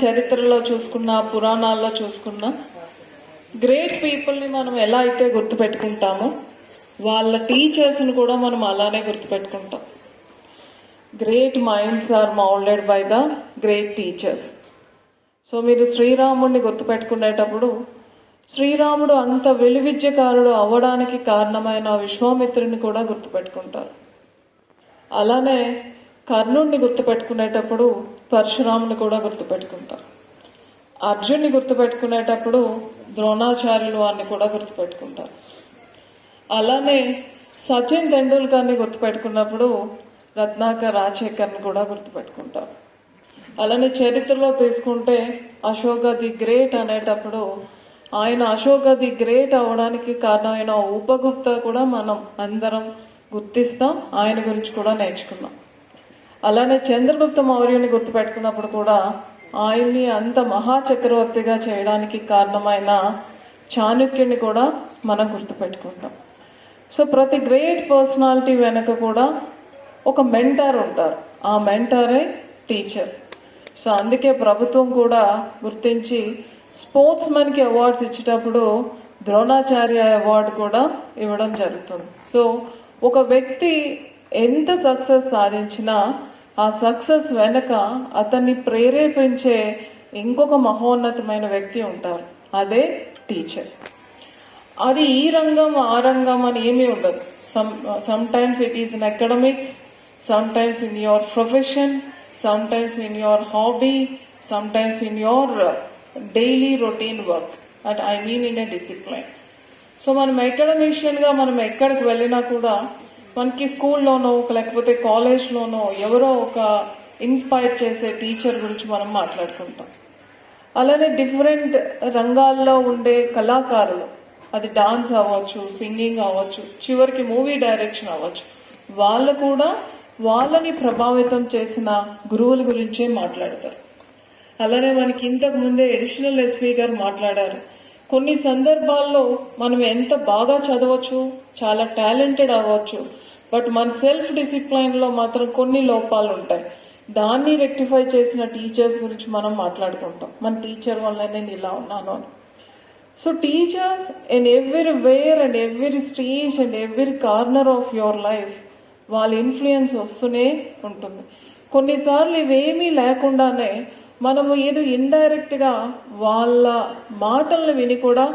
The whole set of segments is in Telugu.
చరిత్రలో చూసుకున్నా, పురాణాల్లో చూసుకున్నా, గ్రేట్ పీపుల్ని మనం ఎలా అయితే గుర్తుపెట్టుకుంటామో వాళ్ళ టీచర్స్ని కూడా మనం అలానే గుర్తుపెట్టుకుంటాం. Great minds are moulded by the great teachers. So మీరు శ్రీరాముడిని గుర్తుపెట్టుకునేటప్పుడు శ్రీరాముడు అంత వెలువిద్యకారుడు అవ్వడానికి కారణమైన విశ్వామిత్రుని కూడా గుర్తుపెట్టుకుంటారు. అలానే కర్ణుడిని గుర్తుపెట్టుకునేటప్పుడు పరశురాముని కూడా గుర్తుపెట్టుకుంటారు. అర్జున్ని గుర్తుపెట్టుకునేటప్పుడు ద్రోణాచార్యులు వారిని కూడా గుర్తుపెట్టుకుంటారు. అలానే సచిన్ తెండూల్కర్ని గుర్తుపెట్టుకున్నప్పుడు రత్నాకర్ రాజశేఖర్ని కూడా గుర్తుపెట్టుకుంటారు. అలానే చరిత్రలో తీసుకుంటే అశోక ది గ్రేట్ అనేటప్పుడు ఆయన అశోక ది గ్రేట్ అవడానికి కారణమైన ఉపగుప్త కూడా మనం అందరం గుర్తిస్తాం, ఆయన గురించి కూడా నేర్చుకున్నాం. అలానే చంద్రగుప్త మౌర్యుని గుర్తుపెట్టుకున్నప్పుడు కూడా ఆయన్ని అంత మహాచక్రవర్తిగా చేయడానికి కారణమైన చాణక్యుని కూడా మనం గుర్తుపెట్టుకుంటాం. సో ప్రతి గ్రేట్ పర్సనాలిటీ వెనక కూడా ఒక మెంటార్ ఉంటారు, ఆ మెంటారే టీచర్. సో అందుకే ప్రభుత్వం కూడా గుర్తించి స్పోర్ట్స్ మెన్కి అవార్డ్స్ ఇచ్చేటప్పుడు ద్రోణాచార్య అవార్డు కూడా ఇవ్వడం జరుగుతుంది. సో ఒక వ్యక్తి ఎంత సక్సెస్ సాధించినా ఆ సక్సెస్ వెనక అతన్ని ప్రేరేపించే ఇంకొక మహోన్నతమైన వ్యక్తి ఉంటారు, అదే టీచర్. అది ఈ రంగం ఆ రంగం అని ఏమీ ఉండదు. Sometimes it is in academics, sometimes in your profession, sometimes in your hobby, sometimes in your daily routine work, at I mean in a discipline. So మనం అకాడమిషియన్గా మనం ఎక్కడికి వెళ్ళినా కూడా మనకి స్కూల్లోనో లేకపోతే కాలేజ్లోనో ఎవరో ఒక ఇన్స్పైర్ చేసే టీచర్ గురించి మనం మాట్లాడుకుంటాం. అలానే డిఫరెంట్ రంగాల్లో ఉండే కళాకారులు, అది డాన్స్ అవ్వచ్చు, సింగింగ్ అవ్వచ్చు, చివరికి మూవీ డైరెక్షన్ అవ్వచ్చు, వాళ్ళు కూడా వాళ్ళని ప్రభావితం చేసిన గురువుల గురించే మాట్లాడతారు. అలానే మనకి ఇంతకు ముందే అడిషనల్ ఎస్పీ గారు మాట్లాడారు, కొన్ని సందర్భాల్లో మనం ఎంత బాగా చదవచ్చు, చాలా టాలెంటెడ్ అవ్వచ్చు, బట్ మన సెల్ఫ్ డిసిప్లైన్లో మాత్రం కొన్ని లోపాలు ఉంటాయి. దాన్ని రెక్టిఫై చేసిన టీచర్స్ గురించి మనం మాట్లాడుకుంటాం. మన టీచర్ వల్ల నేను ఇలా ఉన్నాను అని. So teachers in everywhere and every stage and every corner of your life వాళ్ళ ఇన్ఫ్లుయెన్స్ వస్తూనే ఉంటుంది. కొన్నిసార్లు ఇవేమీ లేకుండానే మనము ఏదో ఇండైరెక్ట్గా వాళ్ళ మాటలను విని కూడా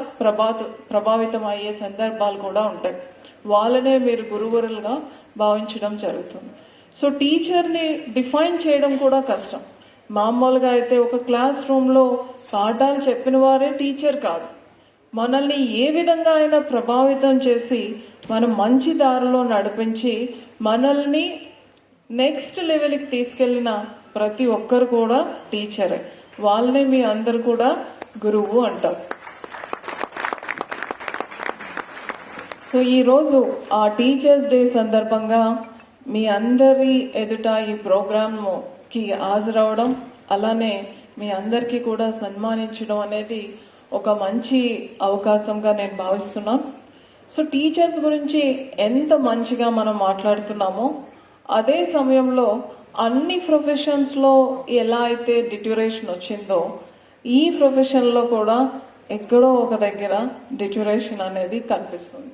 ప్రభావితం అయ్యే సందర్భాలు కూడా ఉంటాయి. వాళ్ళనే మీరు గురువులుగా భావించడం జరుగుతుంది. సో టీచర్ని డిఫైన్ చేయడం కూడా కష్టం. మామూలుగా అయితే ఒక క్లాస్ రూమ్లో పాఠాలు చెప్పిన వారే టీచర్ కాదు. మనల్ని ఏ విధంగా అయినా ప్రభావితం చేసి మనం మంచి దారిలో నడిపించి మనల్ని నెక్స్ట్ లెవెల్కి తీసుకెళ్లిన ప్రతి ఒక్కరు కూడా టీచరే. వాళ్ళని మీ అందరు కూడా గురువు అంటారు. సో ఈరోజు ఆ టీచర్స్ డే సందర్భంగా మీ అందరి ఎదుట ఈ ప్రోగ్రామ్కి హాజరవడం, అలానే మీ అందరికీ కూడా సన్మానించడం అనేది ఒక మంచి అవకాశంగా నేను భావిస్తున్నాను. సో టీచర్స్ గురించి ఎంత మంచిగా మనం మాట్లాడుతున్నామో అదే సమయంలో అన్ని ప్రొఫెషన్స్లో ఎలా అయితే డిట్యూరేషన్ వచ్చిందో ఈ ప్రొఫెషన్లో కూడా ఎక్కడో ఒక దగ్గర డిట్యూరేషన్ అనేది కనిపిస్తుంది.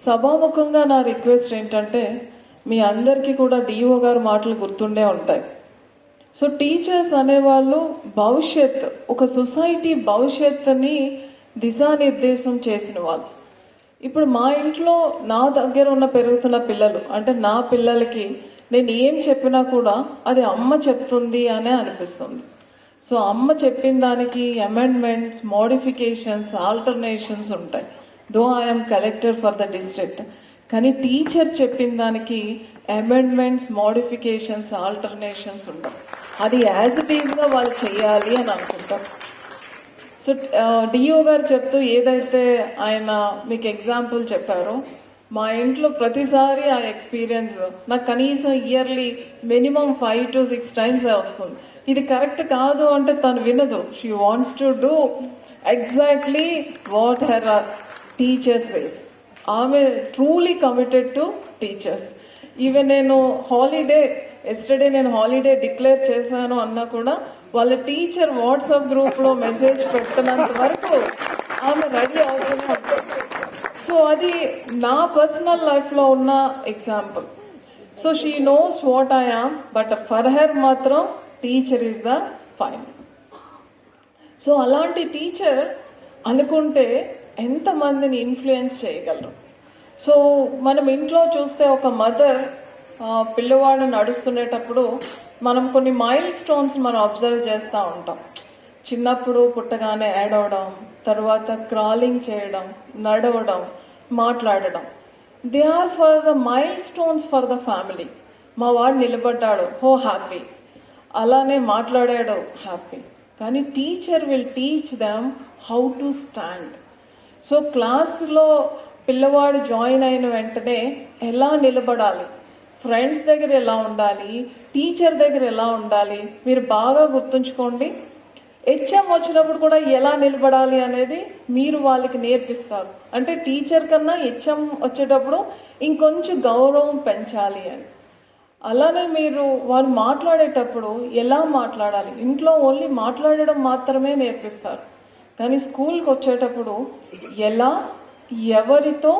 సభాముఖంగా నా రిక్వెస్ట్ ఏంటంటే మీ అందరికీ కూడా డిఓ గారు మాటలు గుర్తుండే ఉంటాయి. సో టీచర్స్ అనేవాళ్ళు భవిష్యత్, ఒక సొసైటీ భవిష్యత్తుని దిశానిర్దేశం చేసిన వాళ్ళు. ఇప్పుడు మా ఇంట్లో నా దగ్గర ఉన్న పెరుగుతున్న పిల్లలు, అంటే నా పిల్లలకి నేను ఏం చెప్పినా కూడా అది అమ్మ చెప్తుంది అనే అనిపిస్తుంది. సో అమ్మ చెప్పిన దానికి అమెండ్మెంట్స్, మోడిఫికేషన్స్, ఆల్టర్నేషన్స్ ఉంటాయి. Though I'm collector for the district, కానీ టీచర్ చెప్పిన దానికి అమెండ్మెంట్స్, మోడిఫికేషన్స్, ఆల్టర్నేషన్స్ ఉంటాయి. అది యాజ్ ఇట్ ఈజ్గా వాళ్ళు చేయాలి అని అనుకుంటాం. సో డిఓ గారు చెప్తూ ఏదైతే ఆయన మీకు ఎగ్జాంపుల్ చెప్పారో, మా ఇంట్లో ప్రతిసారి ఆ ఎక్స్పీరియన్స్ నాకు కనీసం ఇయర్లీ మినిమం 5 to 6 times వస్తుంది. ఇది కరెక్ట్ కాదు అంటే తను వినదు. She wants to do exactly what her teachers says. ఆమె truly committed to teachers. Even నేను హాలిడే ఎస్టర్డే నేను హాలిడే డిక్లేర్ చేశాను అన్నా కూడా వాళ్ళ టీచర్ వాట్సాప్ గ్రూప్ లో మెసేజ్ పెట్టినంత వరకు ఆమె రెడీ అవుతూనే ఉంటుంది. సో అది నా పర్సనల్ లైఫ్ లో ఉన్న example. So she knows what I am, but for her మాత్రం teacher is the final. So అలాంటి టీచర్ అనుకుంటే ఎంతమందిని ఇన్ఫ్లుయెన్స్ చేయగలరు. సో మనం ఇంట్లో చూస్తే ఒక మదర్ పిల్లవాడు నడుస్తునేటప్పుడు మనం కొన్ని మైల్ స్టోన్స్ మనం అబ్జర్వ్ చేస్తూ ఉంటాం. చిన్నప్పుడు పుట్టగానే ఏడవడం, తర్వాత క్రాలింగ్ చేయడం, నడవడం, మాట్లాడడం. They are for the milestones for the family. మా వాడు నిలబడ్డాడు, హో హ్యాపీ. అలానే మాట్లాడాడు, హ్యాపీ. కానీ teacher will teach them how to stand. So క్లాస్లో పిల్లవాడు జాయిన్ అయిన వెంటనే ఎలా నిలబడాలి, ఫ్రెండ్స్ దగ్గర ఎలా ఉండాలి, టీచర్ దగ్గర ఎలా ఉండాలి, మీరు బాగా గుర్తుంచుకోండి. హెచ్ఎం వచ్చినప్పుడు కూడా ఎలా నిలబడాలి అనేది మీరు వాళ్ళకి నేర్పిస్తారు. అంటే టీచర్ కన్నా హెచ్ఎం వచ్చేటప్పుడు ఇంకొంచెం గౌరవం పెంచాలి అని. అలానే మీరు వారు మాట్లాడేటప్పుడు ఎలా మాట్లాడాలి, ఇంట్లో ఓన్లీ మాట్లాడడం మాత్రమే నేర్పిస్తారు. కానీ స్కూల్కి వచ్చేటప్పుడు ఎలా, ఎవరితో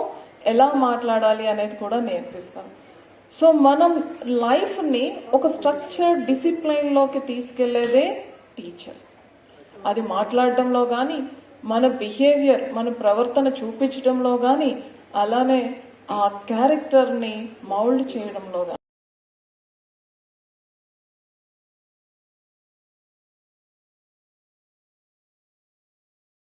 ఎలా మాట్లాడాలి అనేది కూడా నేర్పిస్తాం. సో మనం లైఫ్ని ఒక స్ట్రక్చర్డ్ డిసిప్లైన్లోకి తీసుకెళ్లేదే టీచర్. అది మాట్లాడడంలో కానీ, మన బిహేవియర్, మన ప్రవర్తన చూపించడంలో కానీ, అలానే ఆ క్యారెక్టర్ని మౌల్డ్ చేయడంలో కానీ.